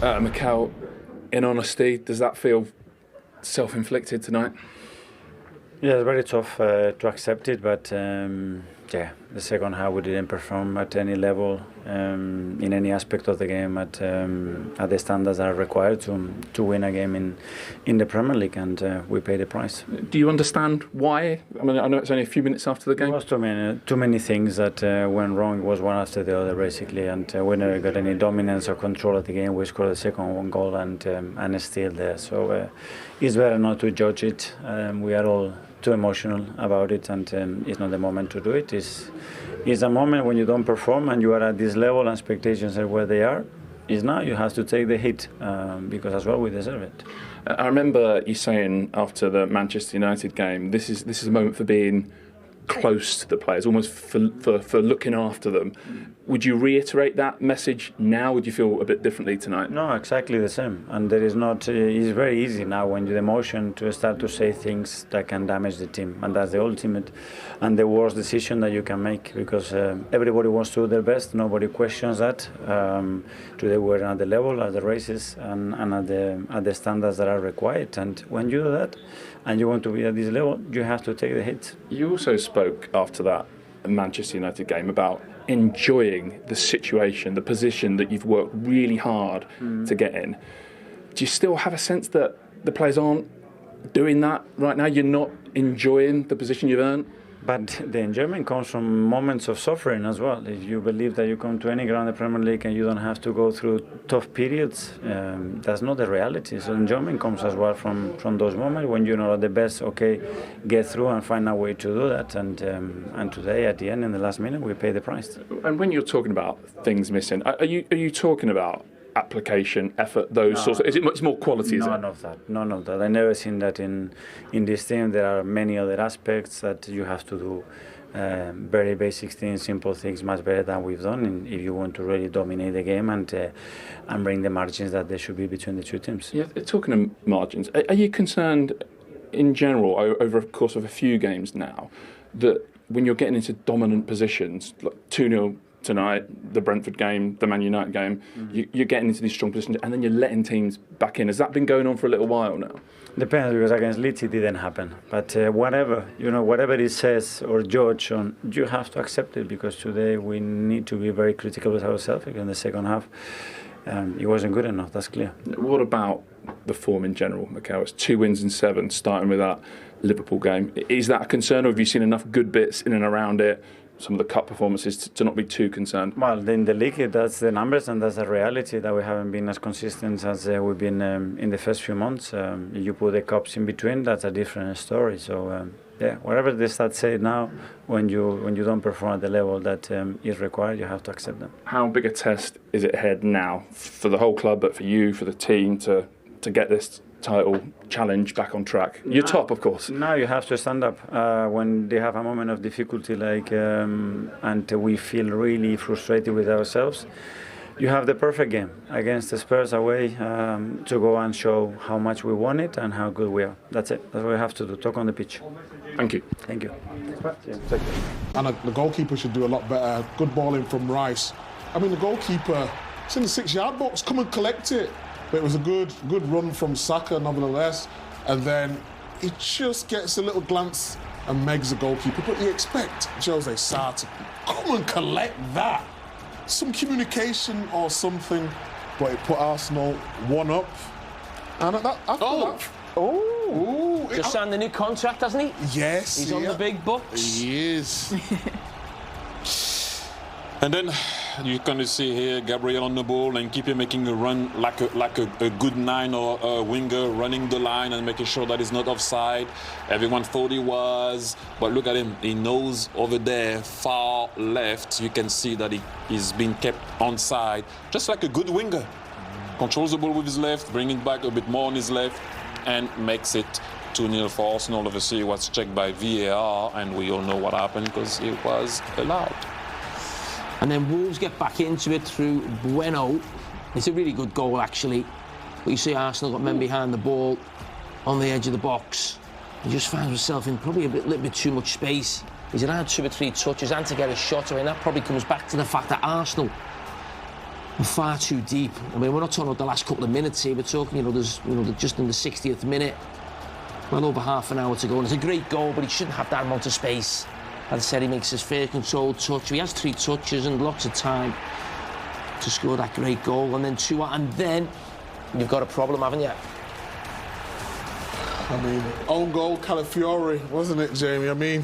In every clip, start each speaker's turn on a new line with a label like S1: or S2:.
S1: Mikel, in honesty, does that feel self-inflicted tonight?
S2: Yeah, it's very tough to accept it, but the second half we didn't perform at any level in any aspect of the game at the standards that are required to win a game in the Premier League, and we paid the price.
S1: Do you understand why? I mean, I know it's only a few minutes after the game.
S2: There was too many things that went wrong. It was one after the other, basically, and we never got any dominance or control of the game. We scored the second one goal and it's still there. So it's better not to judge it. We are all too emotional about it, and it's not the moment to do it. It's a moment when you don't perform and you are at this level and expectations are where they are. Is now you have to take the hit because as well we deserve it.
S1: I remember you saying after the Manchester United game, this is a moment for being close to the players, almost for looking after them. Would you reiterate that message now? Would you feel a bit differently tonight?
S2: No, exactly the same. And there is not. It's very easy now when you're emotion to start to say things that can damage the team, and that's the ultimate and the worst decision that you can make, because everybody wants to do their best. Nobody questions that. Today we're at the level, at the races, and at the standards that are required. And when you do that, and you want to be at this level, you have to take the hit.
S1: You also spoke after that Manchester United game about enjoying the situation, the position that you've worked really hard to get in. Do you still have a sense that the players aren't doing that right now? You're not enjoying the position you've earned?
S2: But the enjoyment comes from moments of suffering as well. If you believe that you come to any ground in the Premier League and you don't have to go through tough periods, that's not the reality. So enjoyment comes as well from those moments when you're not at the best. Okay, get through and find a way to do that. And today, at the end, in the last minute, we pay the price.
S1: And when you're talking about things missing, are you talking about application, effort, those sorts of, is it much more quality?
S2: None of that. I never seen that in this team. There are many other aspects that you have to do, very basic things, simple things, much better than we've done if you want to really dominate the game and bring the margins that there should be between the two teams.
S1: Yeah, talking of margins, are you concerned in general over the course of a few games now that when you're getting into dominant positions, like 2-0 tonight, the Brentford game, the Man United game, you're getting into these strong positions and then you're letting teams back in? Has that been going on for a little while now?
S2: Depends, because against Leeds it didn't happen. But whatever it says or judge on, you have to accept it, because today we need to be very critical with ourselves. In the second half, it wasn't good enough, that's clear.
S1: What about the form in general, Mikel? It's 2 wins in 7, starting with that Liverpool game. Is that a concern, or have you seen enough good bits in and around it, some of the cup performances, to not be too concerned?
S2: Well, in the league, that's the numbers and that's the reality, that we haven't been as consistent as we've been in the first few months. You put the cups in between, that's a different story. So, whatever the stats say now, when you don't perform at the level that is required, you have to accept them.
S1: How big a test is it ahead now for the whole club, but for you, for the team, to get this title challenge back on track? You're top, of course.
S2: Now you have to stand up when they have a moment of difficulty, and we feel really frustrated with ourselves. You have the perfect game against the Spurs away to go and show how much we want it and how good we are. That's it. That's what we have to do. Talk on the pitch.
S1: Thank you.
S2: Thank you.
S3: And the goalkeeper should do a lot better. Good ball in from Rice. I mean, the goalkeeper, it's in the 6-yard box. Come and collect it. But it was a good run from Saka, nevertheless. And then he just gets a little glance and Meg's the goalkeeper. But you expect Jose Sa to come and collect that. Some communication or something. But it put Arsenal 1 up. And after that... Oh!
S4: Just signed the new contract, hasn't he?
S3: Yes.
S4: He's on the big bucks.
S3: He is.
S5: And then you kind of see here Gabriel on the ball and keep him making a run like a good 9 or a winger, running the line and making sure that he's not offside. Everyone thought he was, but look at him. He knows over there, far left, you can see that he's been kept onside, just like a good winger. Controls the ball with his left, bringing it back a bit more on his left, and makes it 2-0 for Arsenal. Obviously, it was checked by VAR, and we all know what happened because it was allowed.
S4: And then Wolves get back into it through Bueno. It's a really good goal, actually. But you see Arsenal got men behind the ball on the edge of the box. He just finds himself in probably little bit too much space. He's allowed 2 or 3 touches and to get a shot. I mean, that probably comes back to the fact that Arsenal we're far too deep. I mean, we're not talking about the last couple of minutes here. We're talking, there's, just in the 60th minute, well over half an hour to go. And it's a great goal, but he shouldn't have that amount of space. As I said, he makes his fair controlled touch. He has 3 touches and lots of time to score that great goal. And then 2, and then you've got a problem, haven't you?
S3: I mean, own goal, Calafiori, wasn't it, Jamie? I mean,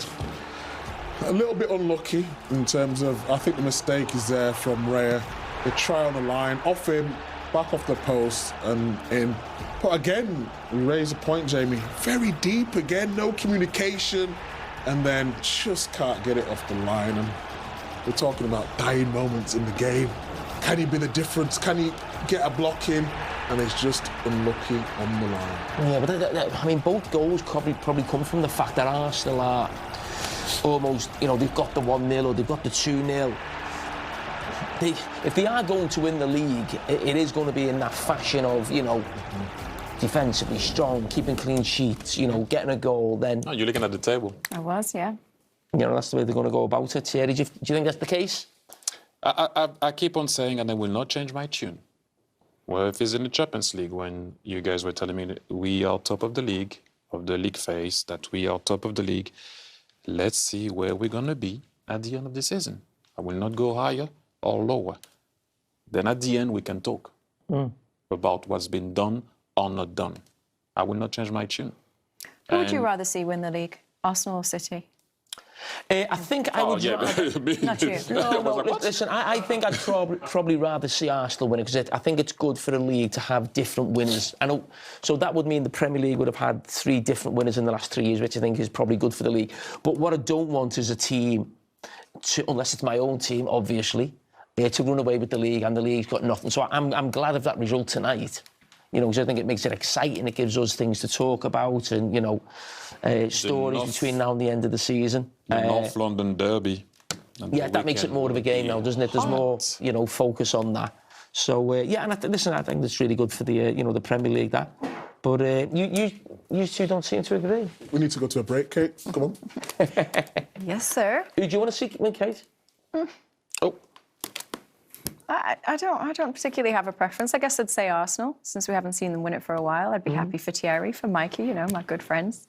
S3: a little bit unlucky in terms of, I think the mistake is there from Raya. The try on the line, off him, back off the post and in. But again, we raise a point, Jamie. Very deep again, no communication, and then just can't get it off the line. And we're talking about dying moments in the game. Can he be the difference? Can he get a block in? And it's just unlucky on the line.
S4: Yeah, but I mean, both goals probably come from the fact that Arsenal are almost, they've got the 1-0 or they've got the 2-0. If they are going to win the league, it is going to be in that fashion of, defensively strong, keeping clean sheets, getting a goal, then...
S5: Oh, you're looking at the table.
S6: I was, yeah.
S4: That's the way they're going to go about it. Thierry, do you think that's the case?
S5: I keep on saying, and I will not change my tune. Well, if it's in the Champions League, when you guys were telling me that we are top of the league phase, that we are top of the league, let's see where we're going to be at the end of the season. I will not go higher or lower. Then at the end, we can talk about what's been done or not done. I will not change my tune.
S6: Who would you rather see win the league, Arsenal or City?
S4: I think I would...
S6: Not you.
S4: No, listen, I think I'd probably rather see Arsenal win it, because I think it's good for a league to have different winners. So that would mean the Premier League would have had 3 different winners in the last 3 years, which I think is probably good for the league. But what I don't want is a team, unless it's my own team, obviously, to run away with the league, and the league's got nothing. So I'm glad of that result tonight. Because I think it makes it exciting. It gives us things to talk about and, stories between now and the end of the season.
S5: The North London Derby.
S4: Yeah, that makes it more of a game now, doesn't it? There's more, focus on that. So, and I think that's really good for the, the Premier League, that. But you two don't seem to agree.
S3: We need to go to a break, Kate. Come on.
S6: Yes, sir.
S4: Who do you want to see win, Kate? Oh.
S6: I don't particularly have a preference. I guess I'd say Arsenal, since we haven't seen them win it for a while. I'd be happy for Thierry, for Mikey, my good friends.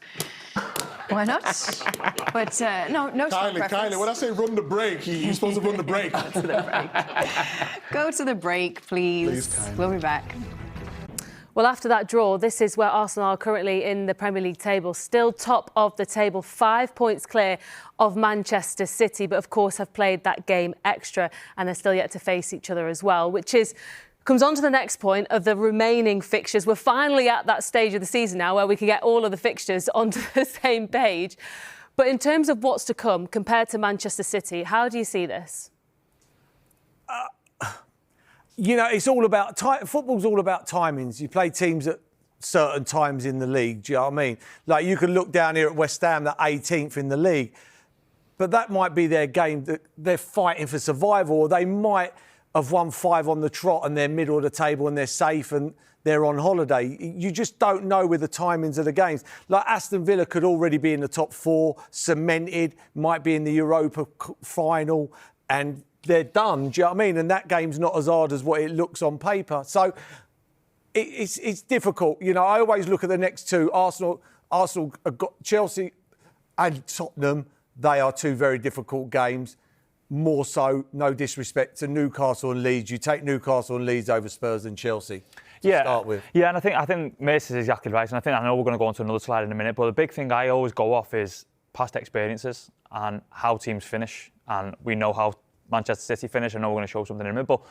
S6: Why not? But no strong preference.
S3: Kylie, when I say run the break, you're supposed to run the break.
S6: Go to the break. Go to the break, please.
S3: Please, Kylie.
S6: We'll be back.
S7: Well, after that draw, this is where Arsenal are currently in the Premier League table, still top of the table, 5 points clear of Manchester City, but of course have played that game extra and they're still yet to face each other as well, which comes on to the next point of the remaining fixtures. We're finally at that stage of the season now where we can get all of the fixtures onto the same page. But in terms of what's to come compared to Manchester City, how do you see this?
S8: It's all about football's all about timings. You play teams at certain times in the league. Do you know what I mean? Like, you can look down here at West Ham, they're 18th in the league, but that might be their game that they're fighting for survival, or they might have won 5 on the trot and they're middle of the table and they're safe and they're on holiday. You just don't know with the timings of the games. Like, Aston Villa could already be in the top 4, cemented, might be in the Europa final, and they're done, do you know what I mean? And that game's not as hard as what it looks on paper. So it's difficult. I always look at the next 2. Arsenal have got Chelsea and Tottenham. They are 2 very difficult games. More so, no disrespect to Newcastle and Leeds. You take Newcastle and Leeds over Spurs and Chelsea to start with.
S9: Yeah, and I think Mace is exactly right. And I know we're going to go on to another slide in a minute, but the big thing I always go off is past experiences and how teams finish. And we know how Manchester City finish. I know we're going to show something in a minute, but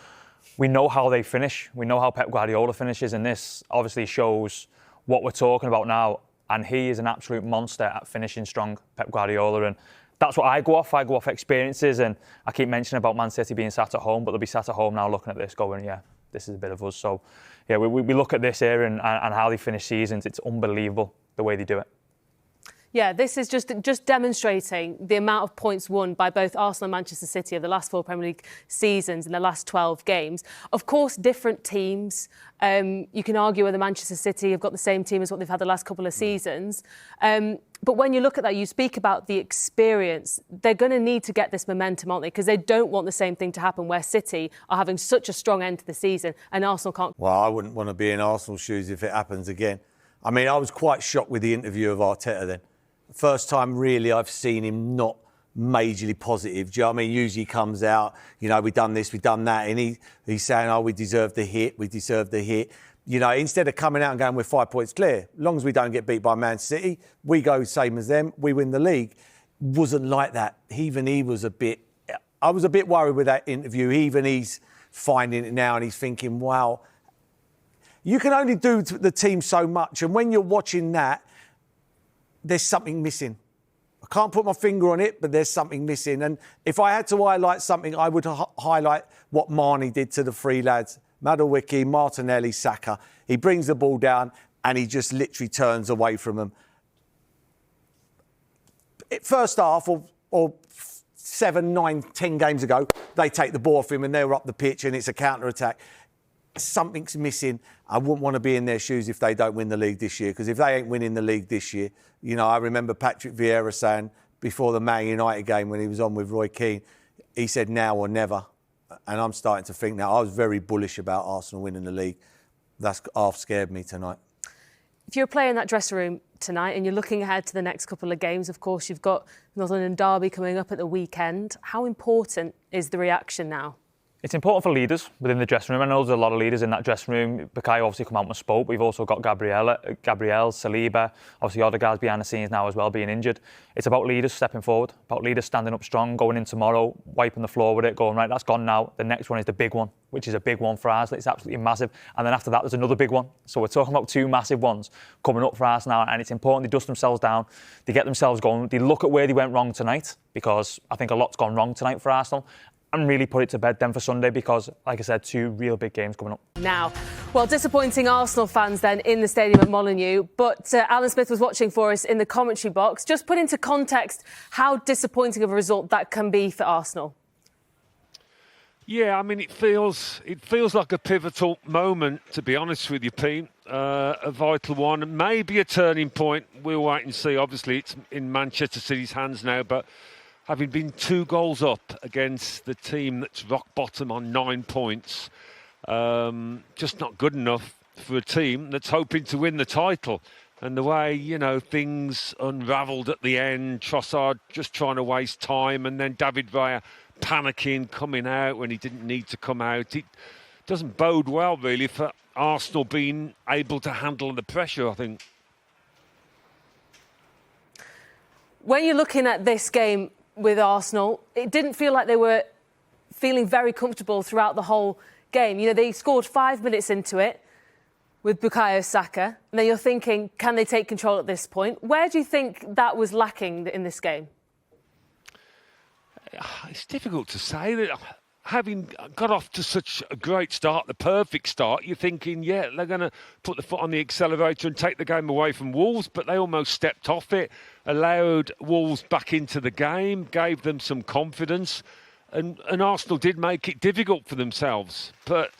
S9: we know how they finish. We know how Pep Guardiola finishes, and this obviously shows what we're talking about now. And he is an absolute monster at finishing strong, Pep Guardiola. And that's what I go off. I go off experiences, and I keep mentioning about Man City being sat at home, but they'll be sat at home now looking at this going, yeah, this is a bit of us. So, yeah, we look at this here and how they finish seasons. It's unbelievable the way they do it.
S7: Yeah, this is just demonstrating the amount of points won by both Arsenal and Manchester City over the last 4 Premier League seasons in the last 12 games. Of course, different teams. You can argue whether Manchester City have got the same team as what they've had the last couple of seasons. But when you look at that, you speak about the experience. They're going to need to get this momentum, aren't they? Because they don't want the same thing to happen where City are having such a strong end to the season and Arsenal can't.
S8: Well, I wouldn't want to be in Arsenal's shoes if it happens again. I mean, I was quite shocked with the interview of Arteta then. First time really I've seen him not majorly positive. Do you know what I mean? Usually he comes out, you know, we've done this, we've done that, and he's saying, oh, we deserve the hit, we deserve the hit. You know, instead of coming out and going, we're 5 points clear, as long as we don't get beat by Man City, we go same as them, we win the league. Wasn't like that. Even he was I was a bit worried with that interview. Even he's finding it now and he's thinking, wow, you can only do to the team so much. And when you're watching that, there's something missing. I can't put my finger on it, but there's something missing. And if I had to highlight something, I would highlight what Marnie did to the three lads. Madueke, Martinelli, Saka. He brings the ball down and he just literally turns away from them. First half or 7, 9, 10 games ago, they take the ball off him and they're up the pitch and it's a counter-attack. Something's missing. I wouldn't want to be in their shoes if they don't win the league this year, because if they ain't winning the league this year, you know, I remember Patrick Vieira saying before the Man United game when he was on with Roy Keane, he said now or never. And I'm starting to think now. I was very bullish about Arsenal winning the league. That's half scared me tonight.
S7: If you're a player in that dressing room tonight and you're looking ahead to the next couple of games, of course, you've got Northern and Derby coming up at the weekend. How important is the reaction now?
S9: It's important for leaders within the dressing room. I know there's a lot of leaders in that dressing room. Bukayo obviously come out and spoke. We've also got Gabriel, Saliba, obviously Odegaard's behind the scenes now as well, being injured. It's about leaders stepping forward, about leaders standing up strong, going in tomorrow, wiping the floor with it, going, right, that's gone now. The next one is the big one, which is a big one for Arsenal. It's absolutely massive. And then after that, there's another big one. So we're talking about 2 massive ones coming up for Arsenal now. And it's important they dust themselves down, they get themselves going, they look at where they went wrong tonight, because I think a lot's gone wrong tonight for Arsenal, and really put it to bed then for Sunday, because, like I said, 2 real big games coming up.
S7: Now, well, disappointing Arsenal fans then in the stadium at Molineux, but Alan Smith was watching for us in the commentary box. Just put into context how disappointing of a result that can be for Arsenal.
S10: Yeah, I mean, it feels like a pivotal moment, to be honest with you, Pete. A vital one, maybe a turning point. We'll wait and see. Obviously, it's in Manchester City's hands now, but having been 2 goals up against the team that's rock bottom on 9 points, just not good enough for a team that's hoping to win the title. And the way, you know, things unravelled at the end, Trossard just trying to waste time, and then David Raya panicking, coming out when he didn't need to come out. It doesn't bode well, really, for Arsenal being able to handle the pressure, I think.
S7: When you're looking at this game with Arsenal, it didn't feel like they were feeling very comfortable throughout the whole game. You know, they scored 5 minutes into it with Bukayo Saka, and then you're thinking, can they take control at this point? Where do you think that was lacking in this game?
S10: It's difficult to say. That having got off to such a great start, the perfect start, you're thinking, yeah, they're going to put the foot on the accelerator and take the game away from Wolves, but they almost stepped off it, allowed Wolves back into the game, gave them some confidence, and Arsenal did make it difficult for themselves. But,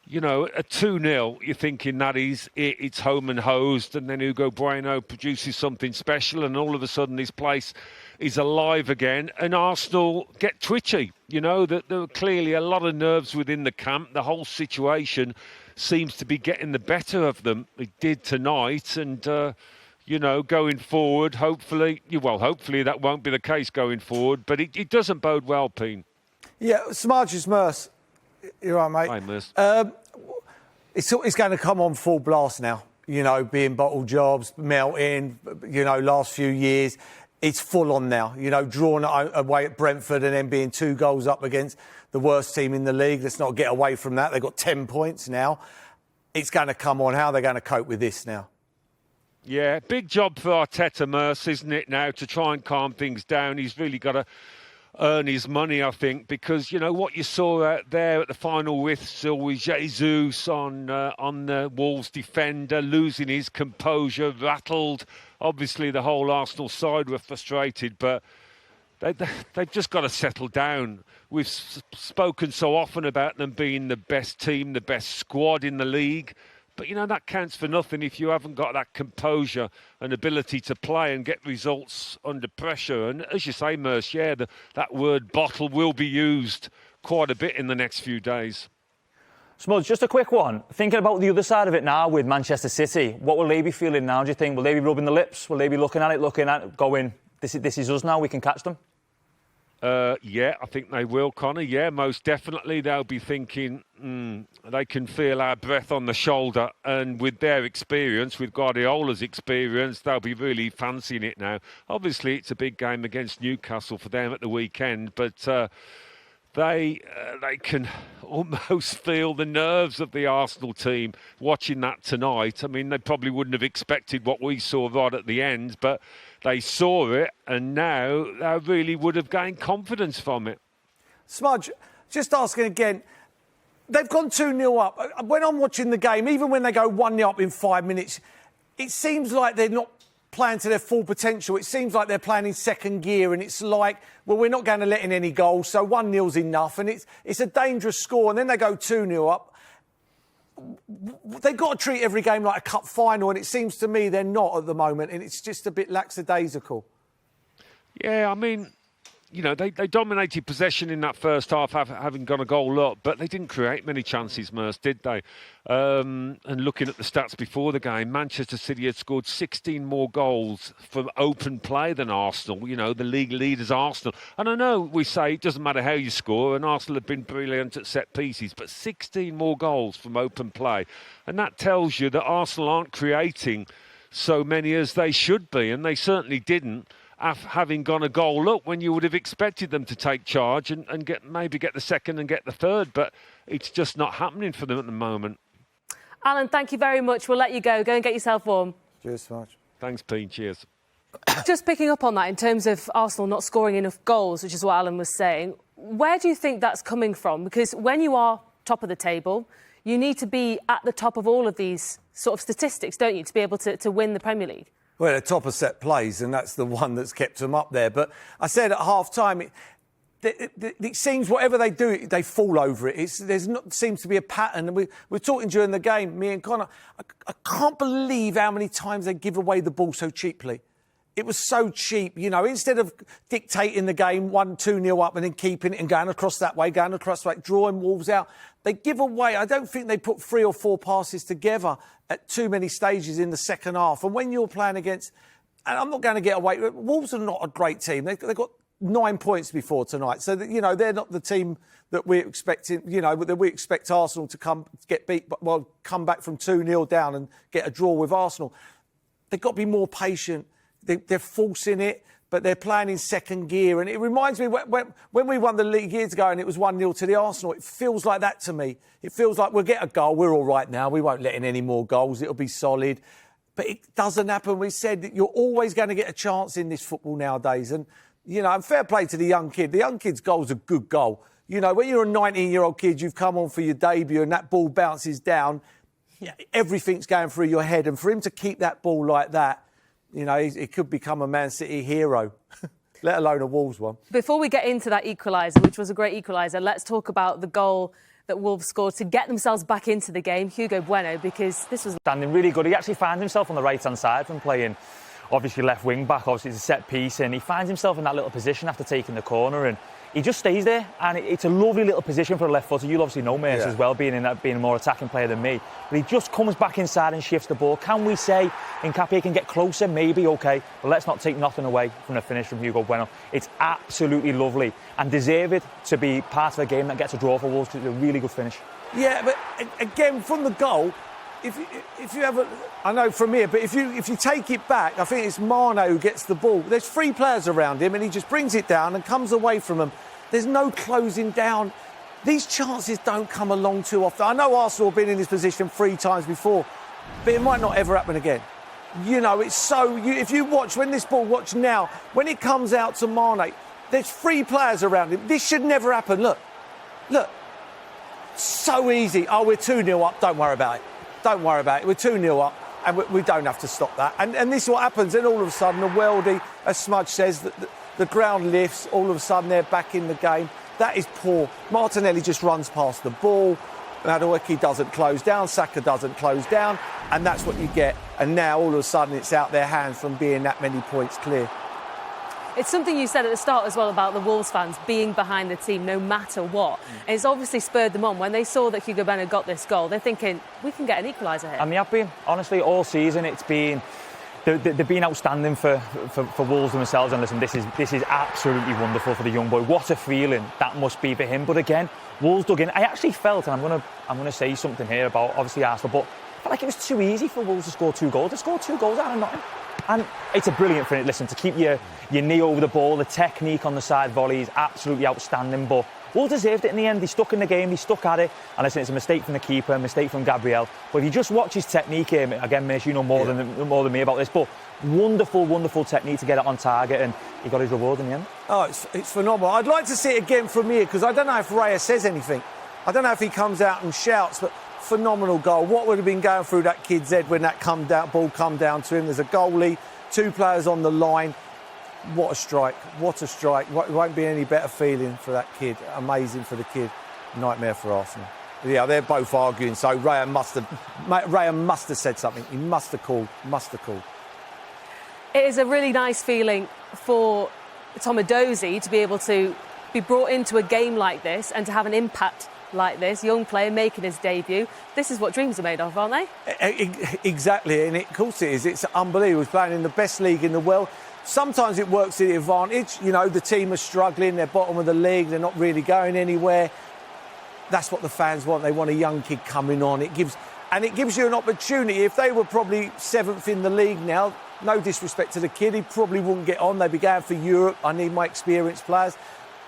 S10: you know, at 2-0, you're thinking that it's home and hosed, and then Hugo Bueno produces something special, and all of a sudden this place is alive again, and Arsenal get twitchy. You know, that there were clearly a lot of nerves within the camp. The whole situation seems to be getting the better of them. It did tonight, and you know, going forward, hopefully that won't be the case going forward, but it doesn't bode well, Pete.
S8: Yeah, Smarges Merce, you're right, mate.
S10: Hi, Merce.
S8: It's going to come on full blast now, you know, being bottle jobs, melting, you know, last few years. It's full on now, you know, drawn away at Brentford and then being 2 goals up against the worst team in the league. Let's not get away from that. They've got 10 points now. It's going to come on. How are they going to cope with this now?
S10: Yeah, big job for Arteta, Merce, isn't it, now, to try and calm things down. He's really got to earn his money, I think, because, you know, what you saw out there at the final whistle with Jesus on the Wolves defender, losing his composure, rattled obviously the whole Arsenal side were frustrated, but they've just got to settle down. We've spoken so often about them being the best team, the best squad in the league. But, you know, that counts for nothing if you haven't got that composure and ability to play and get results under pressure. And as you say, Merce, yeah, that word bottle will be used quite a bit in the next few days.
S9: Smudge, just a quick one. Thinking about the other side of it now with Manchester City, what will they be feeling now, do you think? Will they be rubbing the lips? Will they be looking at it, going, this is us now, we can catch them?
S10: Yeah, I think they will, Connor. Yeah, most definitely. They'll be thinking they can feel our breath on the shoulder. And with their experience, with Guardiola's experience, they'll be really fancying it now. Obviously, it's a big game against Newcastle for them at the weekend, but they can almost feel the nerves of the Arsenal team watching that tonight. I mean, they probably wouldn't have expected what we saw right at the end, but they saw it, and now they really would have gained confidence from it.
S8: Smudge, just asking again, they've gone 2-0 up. When I'm watching the game, even when they go 1-0 up in 5 minutes, it seems like they're not playing to their full potential. It seems like they're playing in second gear, and it's like, well, we're not going to let in any goals, so 1-0's enough, and it's a dangerous score, and then they go 2-0 up. They've got to treat every game like a cup final, and it seems to me they're not at the moment, and it's just a bit lackadaisical.
S10: Yeah, I mean, you know, they dominated possession in that first half, having gone a goal up, but they didn't create many chances, Merce, did they? And looking at the stats before the game, Manchester City had scored 16 more goals from open play than Arsenal, you know, the league leaders Arsenal. And I know we say it doesn't matter how you score, and Arsenal have been brilliant at set pieces, but 16 more goals from open play. And that tells you that Arsenal aren't creating so many as they should be, and they certainly didn't, having gone a goal up when you would have expected them to take charge and maybe get the second and get the third. But it's just not happening for them at the moment.
S7: Alan, thank you very much. We'll let you go. Go and get yourself warm.
S8: Cheers, Smudge.
S10: Thanks, Pete. Cheers.
S7: Just picking up on that in terms of Arsenal not scoring enough goals, which is what Alan was saying, where do you think that's coming from? Because when you are top of the table, you need to be at the top of all of these sort of statistics, don't you, to be able to win the Premier League?
S8: Well, they're top of set plays, and that's the one that's kept them up there. But I said at half-time, it seems whatever they do, they fall over it. Seems to be a pattern. And we're talking during the game, me and Connor, I can't believe how many times they give away the ball so cheaply. It was so cheap, you know, instead of dictating the game 1-2-0 up and then keeping it and going across that way, drawing Wolves out. They give away, I don't think they put 3 or 4 passes together at too many stages in the second half. And when you're playing against, and I'm not going to get away, Wolves are not a great team. They've got 9 points before tonight. So, you know, they're not the team that we're expecting, you know, that we expect Arsenal to come back from 2-0 down and get a draw with Arsenal. They've got to be more patient. They're forcing it, but they're playing in second gear. And it reminds me when we won the league years ago and it was 1-0 to the Arsenal, it feels like that to me. It feels like we'll get a goal, we're all right now, we won't let in any more goals, it'll be solid. But it doesn't happen. We said that you're always going to get a chance in this football nowadays. And, you know, and fair play to the young kid. The young kid's goal's a good goal. You know, when you're a 19-year-old kid, you've come on for your debut and that ball bounces down, everything's going through your head. And for him to keep that ball like that, you know, he could become a Man City hero, let alone a Wolves one.
S7: Before we get into that equaliser, which was a great equaliser, let's talk about the goal that Wolves scored to get themselves back into the game, Hugo Bueno, because this was
S9: standing really good. He actually finds himself on the right-hand side from playing, obviously, left wing-back. Obviously, it's a set piece, and he finds himself in that little position after taking the corner, and he just stays there, and it's a lovely little position for a left footer. You'll obviously know Mace as well, being a more attacking player than me. But he just comes back inside and shifts the ball. Can we say Nkapie can get closer? Maybe, OK. But let's not take nothing away from the finish from Hugo Bueno. It's absolutely lovely and deserved to be part of a game that gets a draw for Wolves. It's a really good finish.
S8: Yeah, but again, from the goal, if you have I know from here, but if you take it back, I think it's Mane who gets the ball. There's 3 players around him and he just brings it down and comes away from them. There's no closing down. These chances don't come along too often. I know Arsenal have been in this position 3 times before, but it might not ever happen again. You know, it's so... if you watch watch now, when it comes out to Mane, there's 3 players around him. This should never happen. Look. So easy. Oh, we're 2-0 up. Don't worry about it. We're 2-0 up. and we don't have to stop that. And this is what happens. Then all of a sudden, the worldie, as Smudge says, the ground lifts. All of a sudden, they're back in the game. That is poor. Martinelli just runs past the ball. Madueke doesn't close down. Saka doesn't close down. And that's what you get. And now, all of a sudden, it's out their hands from being that many points clear.
S7: It's something you said at the start as well about the Wolves fans being behind the team no matter what. And it's obviously spurred them on. When they saw that Hugo Bueno got this goal, they're thinking, we can get an equaliser here.
S9: And they have been, honestly, all season. It's been... They've been outstanding for Wolves themselves. And listen, this is absolutely wonderful for the young boy. What a feeling that must be for him. But again, Wolves dug in. I actually felt, and I'm gonna say something here about obviously Arsenal, but I felt like it was too easy for Wolves to score 2 goals. They scored 2 goals out of nothing. And it's a brilliant finish. Listen, to keep your knee over the ball, the technique on the side volley is absolutely outstanding. But Wolves deserved it in the end. They stuck in the game, they stuck at it. And listen, it's a mistake from the keeper, a mistake from Gabriel. But if you just watch his technique here, again, Mish, you know more than me about this, but wonderful, wonderful technique to get it on target, and he got his reward in the end.
S8: Oh, it's phenomenal. I'd like to see it again from here, because I don't know if Raya says anything. I don't know if he comes out and shouts, but phenomenal goal. What would have been going through that kid's head when that ball come down to him? There's a goalie, 2 players on the line. What a strike. What a strike. It won't be any better feeling for that kid. Amazing for the kid. Nightmare for Arsenal. Yeah, they're both arguing, so Raya must have said something. He must have called.
S7: It is a really nice feeling for Tomadozi to be able to be brought into a game like this and to have an impact like this. Young player making his debut. This is what dreams are made of, aren't they?
S8: Exactly, and of course it is. It's unbelievable. He's playing in the best league in the world. Sometimes it works to the advantage. You know, the team are struggling. They're bottom of the league. They're not really going anywhere. That's what the fans want. They want a young kid coming on. It gives you an opportunity. If they were probably 7th in the league now, no disrespect to the kid, he probably wouldn't get on. They'd be going for Europe. I need my experienced players.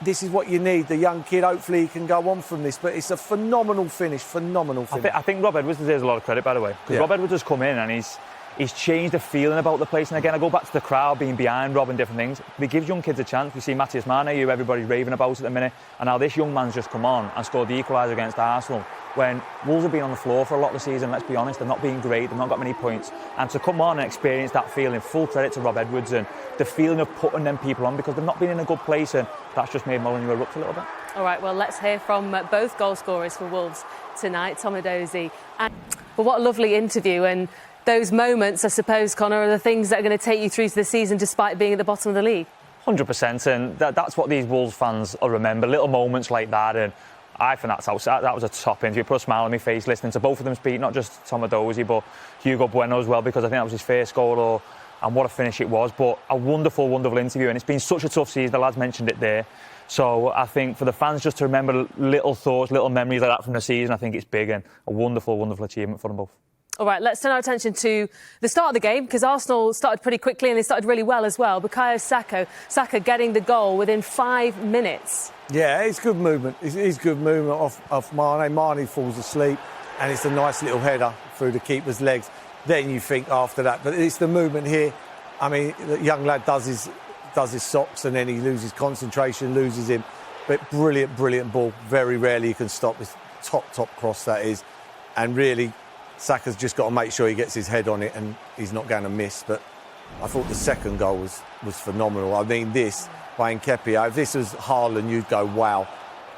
S8: This is what you need, the young kid. Hopefully he can go on from this. But it's a phenomenal finish, I
S9: think Rob Edwards deserves a lot of credit, by the way. Because Rob Edwards has come in and he's changed the feeling about the place. And again, I go back to the crowd being behind Rob and different things. But he gives young kids a chance. We see Matthias Mane, who everybody's raving about at the minute. And now this young man's just come on and scored the equaliser against Arsenal. When Wolves have been on the floor for a lot of the season, let's be honest, they're not being great, they've not got many points. And to come on and experience that feeling, full credit to Rob Edwards and the feeling of putting them people on, because they've not been in a good place, and that's just made Molineux erupt a little bit.
S7: All right, well, let's hear from both goal scorers for Wolves tonight, Tomadozi. But what a lovely interview, and those moments, I suppose, Connor, are the things that are going to take you through to the season despite being at the bottom of the league.
S9: 100%, and that's what these Wolves fans will remember, little moments like that. And I think that was a top interview. Put a smile on my face listening to both of them speak, not just Tomadozi, but Hugo Bueno as well, because I think that was his first goal, and what a finish it was. But a wonderful, wonderful interview, and it's been such a tough season. The lads mentioned it there. So I think for the fans just to remember little thoughts, little memories like that from the season, I think it's big and a wonderful, wonderful achievement for them both.
S7: All right, let's turn our attention to the start of the game, because Arsenal started pretty quickly and they started really well as well. Bukayo Saka getting the goal within 5 minutes.
S8: Yeah, it's good movement. It's good movement off Mane. Mane falls asleep, and it's a nice little header through the keeper's legs. Then you think after that, but it's the movement here. I mean, the young lad does his socks, and then he loses concentration, loses him. But brilliant ball. Very rarely you can stop this top cross, that is. And really, Saka's just got to make sure he gets his head on it, and he's not going to miss. But I thought the second goal was phenomenal. I mean, this by Nketiah, if this was Haaland, you'd go, wow.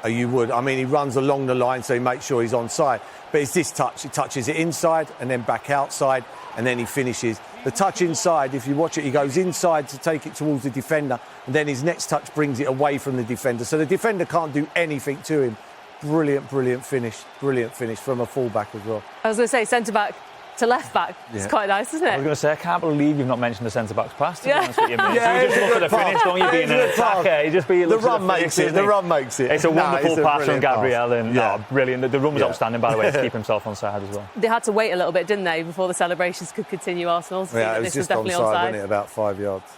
S8: You would. I mean, he runs along the line, so he makes sure he's onside. But it's this touch. He touches it inside and then back outside, and then he finishes. The touch inside, if you watch it, he goes inside to take it towards the defender, and then his next touch brings it away from the defender. So the defender can't do anything to him. Brilliant finish from a full-back as well.
S7: I was going to say centre-back to left-back. Yeah. It's quite nice, isn't it?
S9: I was going to say, I can't believe you've not mentioned the centre-back's pass, to be honest with you, mate. Yeah, you just look at the finish, don't you, being an attacker? You just
S8: the run makes it. The run makes it.
S9: It's a wonderful pass from Gabriel, and brilliant. The run was outstanding, by the way, to keep himself onside as well.
S7: They had to wait a little bit, didn't they, before the celebrations could continue, Arsenal?
S8: Yeah, it was just onside, wasn't it? About 5 yards.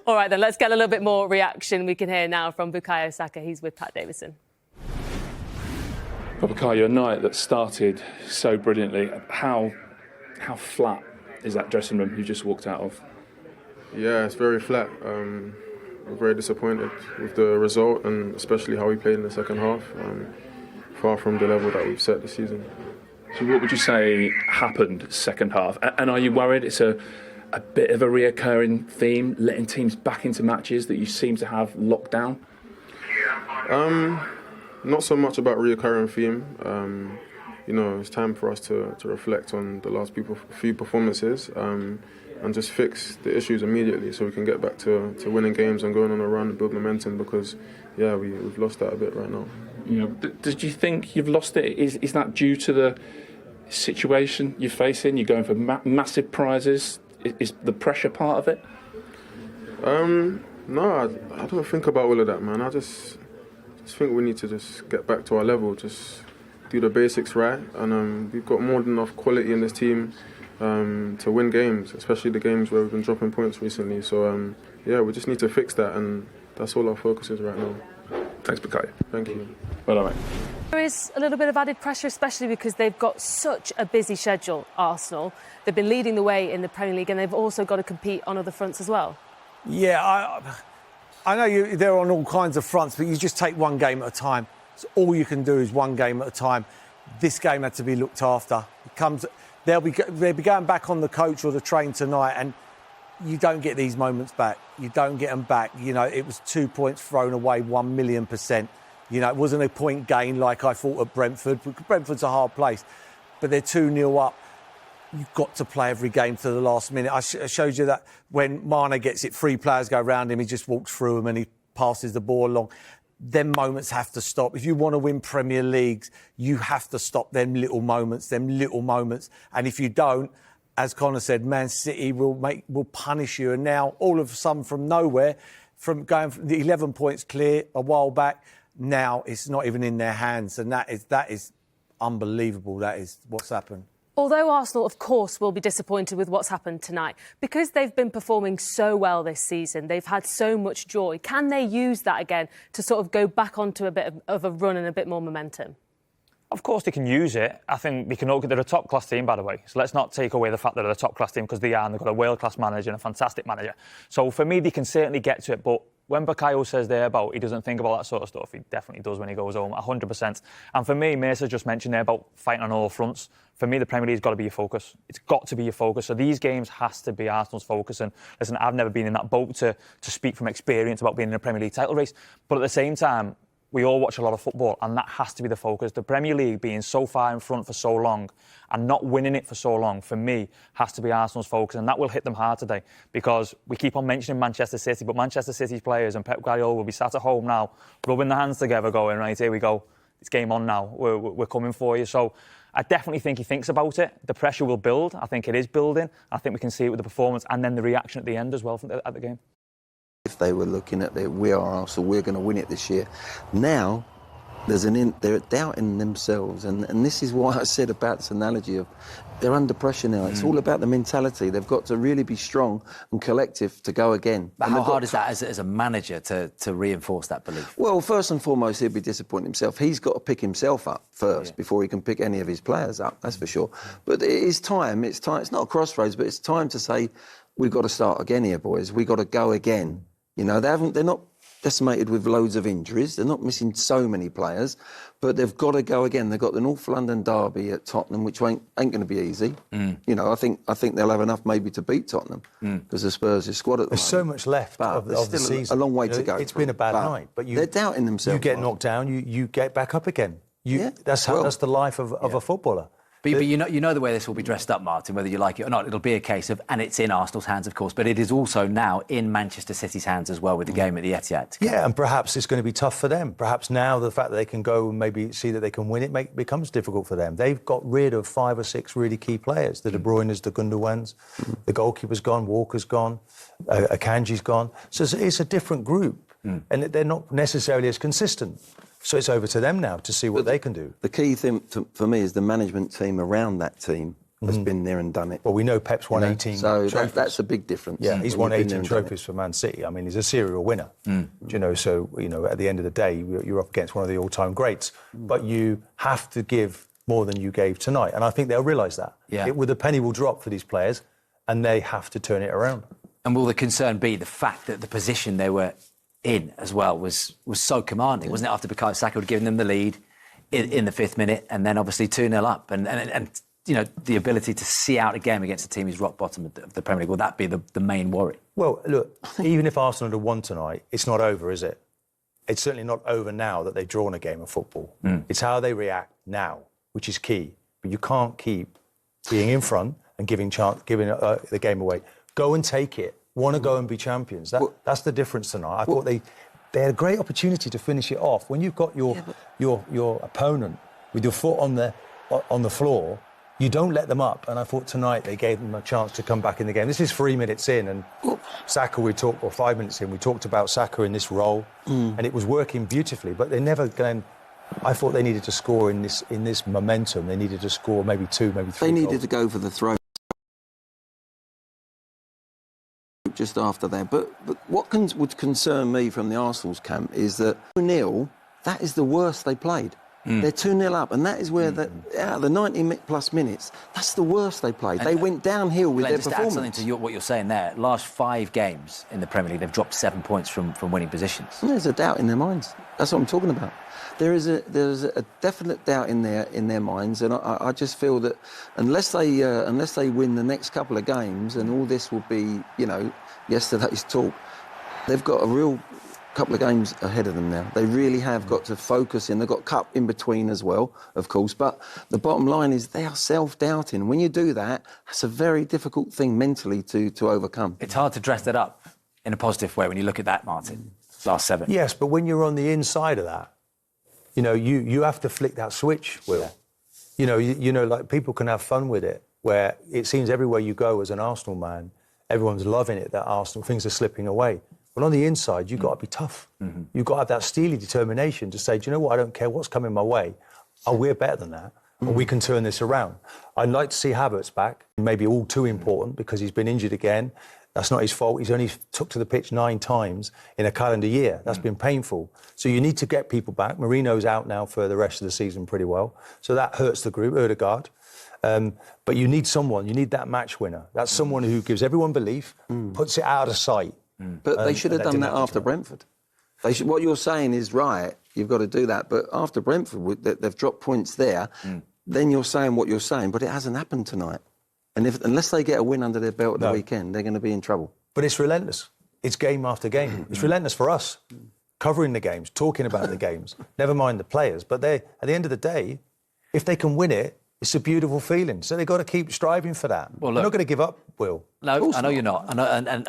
S7: All right, then, let's get a little bit more reaction. We can hear now from Bukayo Saka. He's with Pat Davison.
S1: Bukayo, a night that started so brilliantly. How flat is that dressing room you just walked out of?
S11: Yeah, it's very flat. I'm very disappointed with the result, and especially how we played in the second half. Far from the level that we've set this season.
S1: So what would you say happened second half? And are you worried it's a bit of a reoccurring theme, letting teams back into matches that you seem to have locked down?
S11: Not so much about reoccurring theme. It's time for us to reflect on the last few performances and just fix the issues immediately so we can get back to winning games and going on a run and build momentum because, we've lost that a bit right now.
S1: Did you think you've lost it? Is that due to the situation you're facing? You're going for massive prizes. Is the pressure part of it?
S11: No, I don't think about all of that, man. I just think we need to just get back to our level, just do the basics right, and we've got more than enough quality in this team to win games, especially the games where we've been dropping points recently. So we just need to fix that, and that's all our focus is right now.
S1: Thanks, Mikel.
S11: Thank you.
S1: Well done, mate.
S7: There is a little bit of added pressure, especially because they've got such a busy schedule, Arsenal. They've been leading the way in the Premier League and they've also got to compete on other fronts as well.
S8: Yeah, I know they're on all kinds of fronts, but you just take one game at a time. So all you can do is one game at a time. This game had to be looked after. They'll be going back on the coach or the train tonight, and you don't get these moments back. You don't get them back. It was 2 points thrown away, 1,000,000%. It wasn't a point gain like I thought at Brentford. Brentford's a hard place, but they're 2-0 up. You've got to play every game to the last minute. I showed you that when Mane gets it, 3 players go around him, he just walks through them and he passes the ball along. Them moments have to stop. If you want to win Premier Leagues, you have to stop them little moments. And if you don't, as Connor said, Man City will punish you. And now, all of a sudden, from nowhere, from going from the 11 points clear a while back, now it's not even in their hands. And that is unbelievable. That is what's happened.
S7: Although Arsenal, of course, will be disappointed with what's happened tonight, because they've been performing so well this season, they've had so much joy, can they use that again to sort of go back onto a bit of a run and a bit more momentum?
S9: Of course they can use it. I think we can look at they're a top-class team, by the way. So let's not take away the fact that they're a top-class team, because they are, and they've got a world-class manager and a fantastic manager. So for me, they can certainly get to it, but when Bukayo says there about he doesn't think about that sort of stuff, he definitely does when he goes home, 100%. And for me, Mesa just mentioned there about fighting on all fronts. For me, the Premier League's got to be your focus. It's got to be your focus. So these games has to be Arsenal's focus. And listen, I've never been in that boat to speak from experience about being in a Premier League title race. But at the same time, we all watch a lot of football, and that has to be the focus. The Premier League being so far in front for so long and not winning it for so long, for me, has to be Arsenal's focus, and that will hit them hard today, because we keep on mentioning Manchester City, but Manchester City's players and Pep Guardiola will be sat at home now, rubbing their hands together, going, right, here we go, it's game on now, we're coming for you. So I definitely think he thinks about it. The pressure will build. I think it is building. I think we can see it with the performance and then the reaction at the end as well at the game.
S12: If they were looking at it, we are Arsenal, we're going to win it this year. Now, they're doubting themselves, and this is why I said about this analogy of they're under pressure now. It's all about the mentality. They've got to really be strong and collective to go again.
S13: But how hard is that as a manager to reinforce that belief?
S12: Well, first and foremost, he'll be disappointed himself. He's got to pick himself up first before he can pick any of his players up, that's for sure. But it is time. It's not a crossroads, but it's time to say, we've got to start again here, boys. We've got to go again. They're not decimated with loads of injuries. They're not missing so many players, but they've got to go again. They've got the North London derby at Tottenham, which ain't going to be easy. I think they'll have enough maybe to beat Tottenham because the Spurs' squad at the
S14: There's so much left of the season.
S12: A long way to go.
S14: It's been a bad night, but
S12: they're doubting themselves.
S14: You get knocked down, you get back up again. That's the life of a footballer.
S13: But you know the way this will be dressed up, Martin, whether you like it or not. It'll be a case of, and it's in Arsenal's hands, of course, but it is also now in Manchester City's hands as well with the game at the Etihad.
S14: Yeah, and perhaps it's going to be tough for them. Perhaps now the fact that they can go and maybe see that they can win it becomes difficult for them. They've got rid of 5 or 6 really key players. The De Bruyne's, the Gundogan's, the goalkeeper's gone, Walker's gone, Akanji's gone. So it's a different group, and they're not necessarily as consistent. So it's over to them now to see what they can do.
S12: The key thing for me is the management team around that team has been there and done it.
S14: Well, we know Pep's won 18
S12: so
S14: trophies.
S12: That's a big difference.
S14: Yeah, he's won 18 trophies for Man City. I mean, he's a serial winner. So, at the end of the day, you're up against one of the all-time greats. But you have to give more than you gave tonight. And I think they'll realise that.
S13: Yeah.
S14: The penny will drop for these players, and they have to turn it around.
S13: And will the concern be the fact that the position they were in as well was so commanding, wasn't it? After Bukayo Saka had given them the lead, in the 5th minute, and then obviously 2-0 up. And you know, the ability to see out a game against a team who's rock bottom of the Premier League, will that be the main worry?
S14: Well, look, even if Arsenal had won tonight, it's not over, is it? It's certainly not over now that they've drawn a game of football. It's how they react now, which is key. But you can't keep being in front and giving the game away. Go and take it. Want to go and be champions. That's the difference tonight. I thought they had a great opportunity to finish it off. When you've got your opponent with your foot on the floor, you don't let them up. And I thought tonight they gave them a chance to come back in the game. This is 3 minutes in, and Saka, or 5 minutes in, we talked about Saka in this role, and it was working beautifully. But they're never going. I thought they needed to score in this momentum. They needed to score maybe 2, maybe 3.
S12: They needed to go for the throw just after that. But what would concern me from the Arsenal's camp is that 2-0, that is the worst they played. They're 2-0 up, and that is where out of the 90-plus minutes, that's the worst they played. They went downhill with their performance.
S13: To add something to what you're saying there, last 5 games in the Premier League, they've dropped 7 points from winning positions.
S12: There's a doubt in their minds. That's what I'm talking about. There's a definite doubt in their minds, and I just feel that unless they win the next couple of games, and all this will be, you know, yesterday's talk, they've got a real couple of games ahead of them now. They really have got to focus in. They've got cup in between as well, of course, but the bottom line is they are self-doubting. When you do that, that's a very difficult thing mentally to overcome.
S13: It's hard to dress that up in a positive way when you look at that, Martin. Last 7.
S14: Yes, but when you're on the inside of that, you know, you have to flick that switch, Will. Yeah. You know, like people can have fun with it, where it seems everywhere you go as an Arsenal man, everyone's loving it that Arsenal, things are slipping away. But on the inside, you've got to be tough. You've got to have that steely determination to say, do you know what, I don't care what's coming my way. We're better than that, and we can turn this around. I'd like to see Havertz back, maybe all too important because he's been injured again. That's not his fault. He's only took to the pitch 9 times in a calendar year. That's been painful. So you need to get people back. Marino's out now for the rest of the season pretty well. So that hurts the group, Ødegaard. But you need someone, you need that match winner. That's someone who gives everyone belief, puts it out of sight.
S12: But they should have done that after Brentford. What you're saying is right, you've got to do that. But after Brentford, they've dropped points there. Then you're saying what you're saying, but it hasn't happened tonight. And unless they get a win under their belt at the weekend, they're going to be in trouble.
S14: But it's relentless. It's game after game. It's relentless for us, covering the games, talking about the games, never mind the players. But at the end of the day, if they can win it, it's a beautiful feeling. So they've got to keep striving for that. Well, look, they're not going to give up, Will.
S13: No, I know you're not. And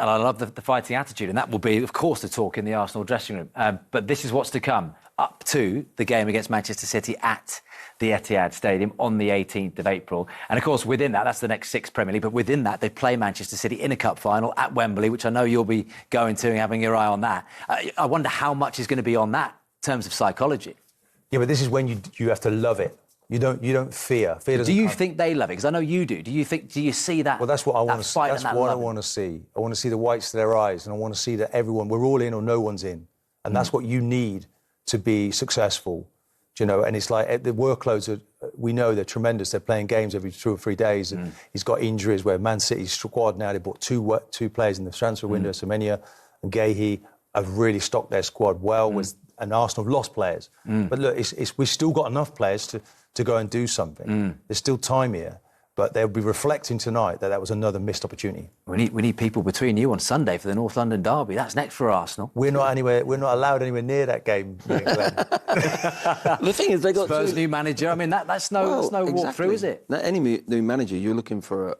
S13: I love the fighting attitude. And that will be, of course, the talk in the Arsenal dressing room. But this is what's to come up to the game against Manchester City at the Etihad Stadium on the 18th of April. And, of course, within that, that's the next 6 Premier League. But within that, they play Manchester City in a cup final at Wembley, which I know you'll be going to and having your eye on that. I wonder how much is going to be on that in terms of psychology.
S14: Yeah, but this is when you have to love it. You don't fear. Fear doesn't.
S13: Do you think they love it? Because I know you do. Do you see that?
S14: Well, that's what I want to see. That's what I want to see. I want to see the whites of their eyes, and I want to see that we're all in or no one's in, and that's what you need to be successful. You know, and it's like the workloads we know they're tremendous. They're playing games every 2 or 3 days, and he's got injuries. Where Man City's squad now, they bought two players in the transfer window. Semenya and Guehi have really stocked their squad well. And Arsenal have lost players, but look, we've still got enough players to go and do something. There's still time here, but they'll be reflecting tonight that was another missed opportunity.
S13: We need people between you on Sunday for the North London derby. That's next for Arsenal.
S14: We're not allowed anywhere near that game.
S12: The thing is, they got
S13: Spurs' new manager. I mean, that's no walk-through, is it?
S12: Now, any new manager, you're looking for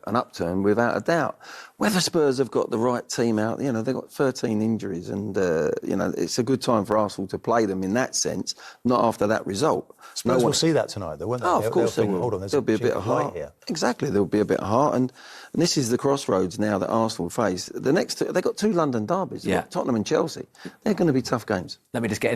S12: an upturn without a doubt. Whether Spurs have got the right team out, you know, they've got 13 injuries, and you know, it's a good time for Arsenal to play them in that sense. Not after that result.
S14: Spurs will see that tonight, though, won't they?
S12: Oh, of course they will.
S14: Hold on,
S12: there'll be a bit of heart
S14: here.
S12: Exactly, there'll be a bit of heart, and this is the crossroads now that Arsenal face. The next, they've got 2 London derbies. They've got Tottenham and Chelsea. They're going to be tough games.
S13: Let me just get